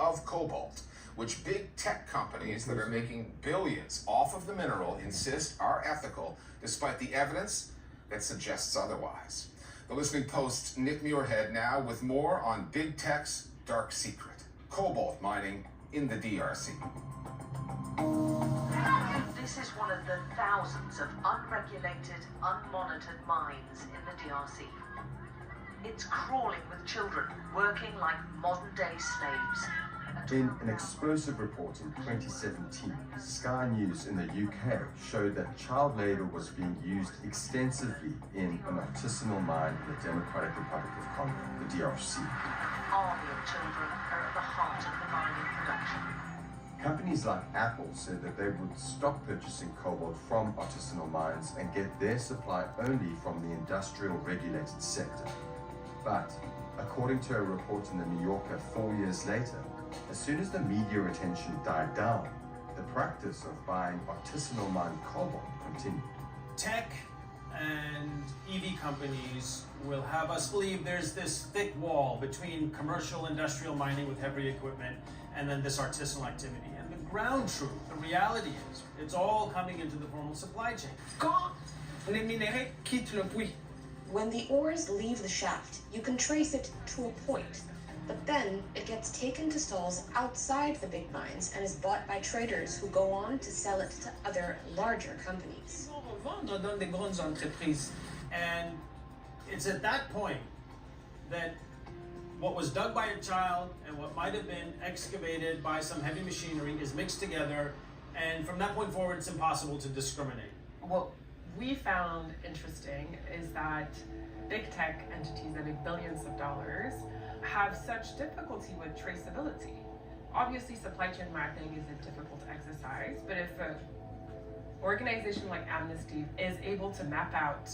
of cobalt, which big tech companies that are making billions off of the mineral insist are ethical, despite the evidence that suggests otherwise. The Listening Post's Nick Muirhead now with more on big tech's dark secret: cobalt mining in the DRC. This is one of the thousands of unregulated, unmonitored mines in the DRC. It's crawling with children, working like modern-day slaves. In an explosive report in 2017, Sky News in the UK showed that child labour was being used extensively in an artisanal mine in the Democratic Republic of Congo, the DRC. Army of children are at the heart of the mining production. Companies like Apple said that they would stop purchasing cobalt from artisanal mines and get their supply only from the industrial regulated sector. But, according to a report in the New Yorker 4 years later, as soon as the media attention died down, the practice of buying artisanal mined cobalt continued. Tech and EV companies will have us believe there's this thick wall between commercial industrial mining with heavy equipment and then this artisanal activity. And the ground truth, the reality is, it's all coming into the formal supply chain. Quand les minéraux quittent le puits, when the ores leave the shaft, you can trace it to a point, but then it gets taken to stalls outside the big mines and is bought by traders who go on to sell it to other larger companies. on revend dans des grandes entreprises. And it's at that point that what was dug by a child and what might have been excavated by some heavy machinery is mixed together, and from that point forward, it's impossible to discriminate. What we found interesting is that big tech entities that make billions of dollars have such difficulty with traceability. Obviously, supply chain mapping is a difficult exercise, but if an organization like Amnesty is able to map out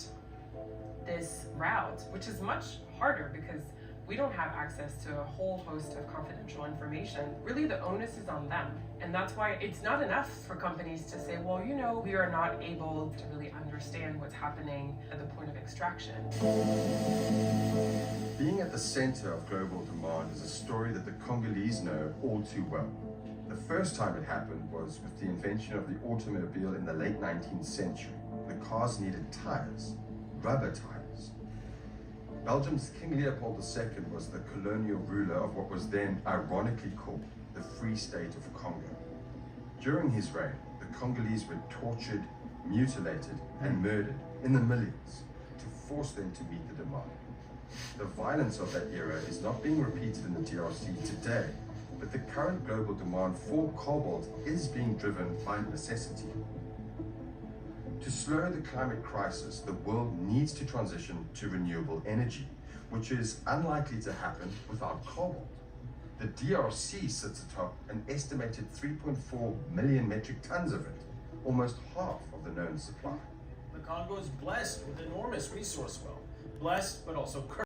this route, which is much harder because we don't have access to a whole host of confidential information, really the onus is on them. And that's why it's not enough for companies to say, well, you know, we are not able to really understand what's happening at the point of extraction. Being at the center of global demand is a story that the Congolese know all too well. The first time it happened was with the invention of the automobile in the late 19th century. The cars needed tires, rubber tires. Belgium's King Leopold II was the colonial ruler of what was then ironically called the Free State of Congo. During his reign, the Congolese were tortured, mutilated, and murdered in the millions to force them to meet the demand. The violence of that era is not being repeated in the DRC today, but the current global demand for cobalt is being driven by necessity. To slow the climate crisis, the world needs to transition to renewable energy, which is unlikely to happen without cobalt. The DRC sits atop an estimated 3.4 million metric tons of it, almost half of the known supply. The Congo is blessed with enormous resource wealth, blessed but also cursed.